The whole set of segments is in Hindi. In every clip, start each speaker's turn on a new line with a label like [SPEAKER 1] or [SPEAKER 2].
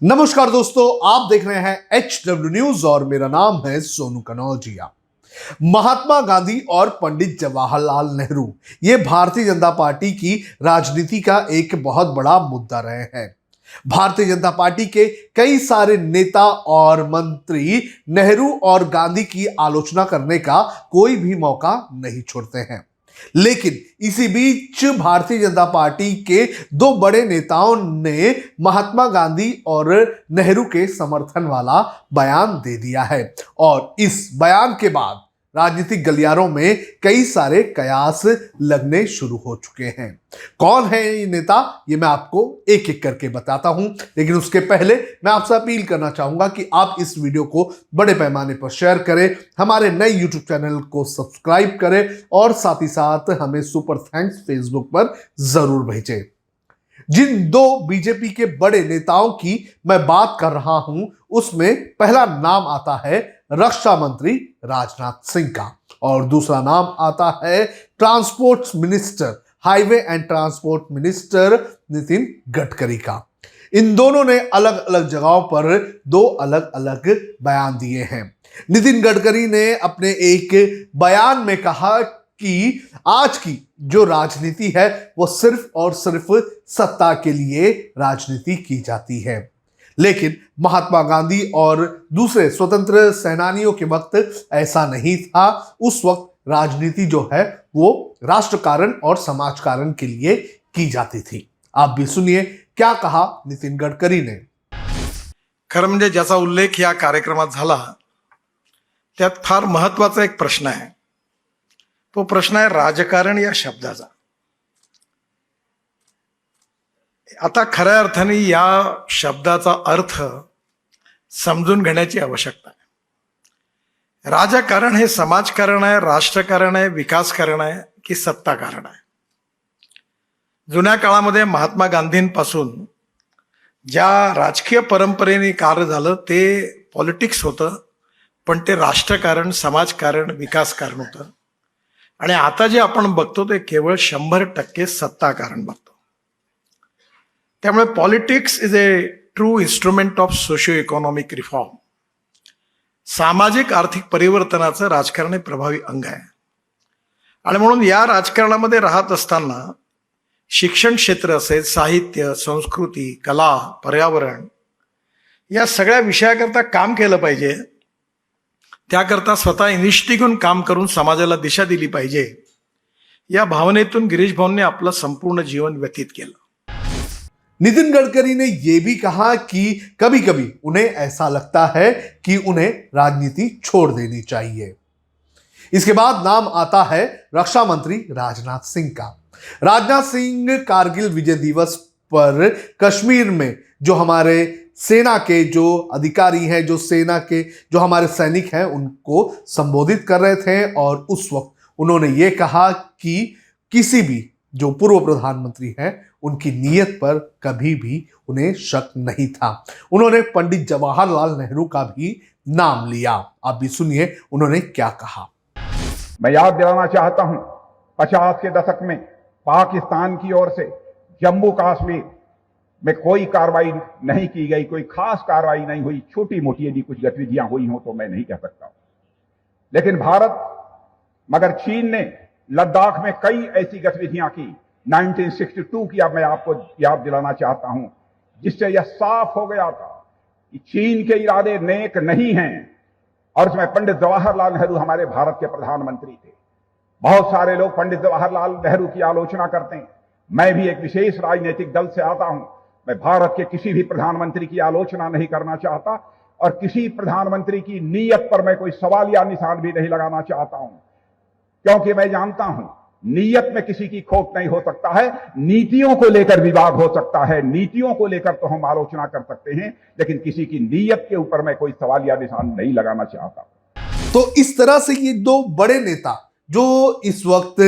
[SPEAKER 1] नमस्कार दोस्तों, आप देख रहे हैं HW न्यूज और मेरा नाम है सोनू कनौजिया। महात्मा गांधी और पंडित जवाहरलाल नेहरू ये भारतीय जनता पार्टी की राजनीति का एक बहुत बड़ा मुद्दा रहे हैं। भारतीय जनता पार्टी के कई सारे नेता और मंत्री नेहरू और गांधी की आलोचना करने का कोई भी मौका नहीं छोड़ते हैं, लेकिन इसी बीच भारतीय जनता पार्टी के दो बड़े नेताओं ने महात्मा गांधी और नेहरू के समर्थन वाला बयान दे दिया है और इस बयान के बाद राजनीतिक गलियारों में कई सारे कयास लगने शुरू हो चुके हैं। कौन है ये नेता, ये मैं आपको एक एक करके बताता हूं, लेकिन उसके पहले मैं आपसे अपील करना चाहूंगा कि आप इस वीडियो को बड़े पैमाने पर शेयर करें, हमारे नए यूट्यूब चैनल को सब्सक्राइब करें और साथ ही साथ हमें सुपर थैंक्स फेसबुक पर जरूर भेजें। जिन दो बीजेपी के बड़े नेताओं की मैं बात कर रहा हूं, उसमें पहला नाम आता है रक्षा मंत्री राजनाथ सिंह का और दूसरा नाम आता है transport minister, highway and transport minister Nitin Gadkari का। इन दोनों ने अलग अलग जगहों पर दो अलग अलग बयान दिए हैं। नितिन गडकरी ने अपने एक बयान में कहा कि आज की जो राजनीति है वो सिर्फ और सिर्फ सत्ता के लिए राजनीति की जाती है, लेकिन महात्मा गांधी और दूसरे स्वतंत्र सेनानियों के वक्त ऐसा नहीं था। उस वक्त राजनीति जो है वो राष्ट्र कारण और समाज कारण के लिए की जाती थी। आप भी सुनिए क्या कहा नितिन गडकरी ने।
[SPEAKER 2] खरं म्हणजे ज्याचा उल्लेख या कार्यक्रमात झाला त्यात फार महत्वाचा एक प्रश्न आहे। तो प्रश्न आहे राजकारण या शब्दाचा। आता खऱ्या अर्थाने या शब्दाचा अर्थ समजून घेण्याची आवश्यकता आहे। राजकारण हे समाजकारण आहे, राष्ट्रकारण आहे, विकासकारण आहे की सत्ताकारण आहे। जुन्या काळामध्ये महात्मा गांधींपासून ज्या राजकीय परंपरेने कार्य झालं ते पॉलिटिक्स होतं, पण ते राष्ट्रकारण, समाजकारण, विकासकारण होतं। आणि आता जे आपण बघतो ते केवळ 100% सत्ताकारण बघतो। त्यामुळे politics is a true instrument of socio economic reform. सामाजिक आर्थिक परिवर्तनाचं राजकारण हे प्रभावी अंग आहे आणि म्हणून या राजकारणामध्ये राहत असताना शिक्षण क्षेत्र असेल, साहित्य, संस्कृती, कला, पर्यावरण या सगळ्या विषयाकरता काम केलं पाहिजे। त्याकरता स्वतः इनिशिएटिव्ह घेऊन काम करून समाजाला दिशा दिली पाहिजे। या भावनेतून गिरीश भाऊंनी आपलं संपूर्ण जीवन व्यतीत केलं।
[SPEAKER 1] नितिन गडकरी ने यह भी कहा कि कभी कभी उन्हें ऐसा लगता है कि उन्हें राजनीति छोड़ देनी चाहिए। इसके बाद नाम आता है रक्षा मंत्री राजनाथ सिंह का। राजनाथ सिंह कारगिल विजय दिवस पर कश्मीर में जो हमारे सेना के जो अधिकारी हैं, जो सेना के जो हमारे सैनिक हैं, उनको संबोधित कर रहे थे और उस वक्त उन्होंने ये कहा कि किसी भी जो पूर्व प्रधानमंत्री हैं उनकी नीयत पर कभी भी उन्हें शक नहीं था। उन्होंने पंडित जवाहरलाल नेहरू का भी नाम लिया। आप भी सुनिए उन्होंने क्या कहा।
[SPEAKER 3] मैं याद दिलाना चाहता हूं 50 के दशक में पाकिस्तान की ओर से जम्मू कश्मीर में कोई कार्रवाई नहीं की गई, कोई खास कार्रवाई नहीं हुई। छोटी मोटी यदि कुछ गतिविधियां हुई हो तो मैं नहीं कह सकता, लेकिन भारत मगर चीन ने लद्दाख में कई ऐसी गतिविधियां की 1962 की। अब मैं आपको याद दिलाना चाहता हूं, जिससे यह साफ हो गया था कि चीन के इरादे नेक नहीं हैं। और उसमें पंडित जवाहरलाल नेहरू हमारे भारत के प्रधानमंत्री थे। बहुत सारे लोग पंडित जवाहरलाल नेहरू की आलोचना करते हैं। मैं भी एक विशेष राजनीतिक दल से आता हूं। मैं भारत के किसी भी प्रधानमंत्री की आलोचना नहीं करना चाहता और किसी प्रधानमंत्री की नीयत पर मैं कोई सवाल या निशान भी नहीं लगाना चाहता हूं, क्योंकि मैं जानता हूं नीयत में किसी की खोट नहीं हो सकता है। नीतियों को लेकर विवाद हो सकता है, नीतियों को लेकर तो हम आलोचना कर सकते हैं, लेकिन किसी की नीयत के ऊपर मैं कोई सवाल या निशान नहीं लगाना चाहता।
[SPEAKER 1] तो इस तरह से ये दो बड़े नेता जो इस वक्त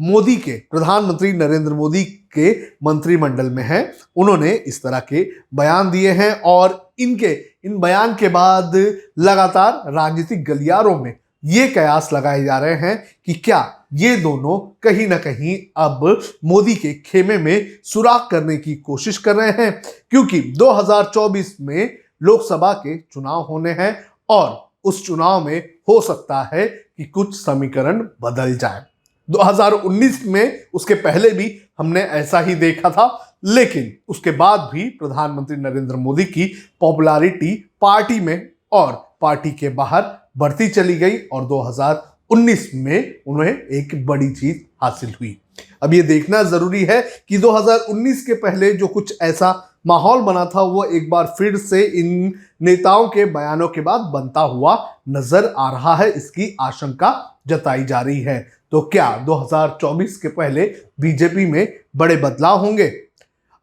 [SPEAKER 1] मोदी के प्रधानमंत्री नरेंद्र मोदी के मंत्रिमंडल में हैं, उन्होंने इस तरह के बयान दिए हैं और इन बयान के बाद लगातार राजनीतिक गलियारों में ये कयास लगाए जा रहे हैं कि क्या ये दोनों कहीं ना कहीं अब मोदी के खेमे में सुराग करने की कोशिश कर रहे हैं, क्योंकि 2024 में लोकसभा के चुनाव होने हैं और उस चुनाव में हो सकता है कि कुछ समीकरण बदल जाए। 2019 में उसके पहले भी हमने ऐसा ही देखा था, लेकिन उसके बाद भी प्रधानमंत्री नरेंद्र मोदी की पॉपुलैरिटी पार्टी में और पार्टी के बाहर बढ़ती चली गई और 2019 में उन्हें एक बड़ी जीत हासिल हुई। अब ये देखना जरूरी है कि 2019 के पहले जो कुछ ऐसा माहौल बना था वो एक बार फिर से इन नेताओं के बयानों के बाद बनता हुआ नजर आ रहा है, इसकी आशंका जताई जा रही है। तो क्या 2024 के पहले बीजेपी में बड़े बदलाव होंगे?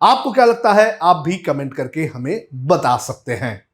[SPEAKER 1] आपको क्या लगता है? आप भी कमेंट करके हमें बता सकते हैं।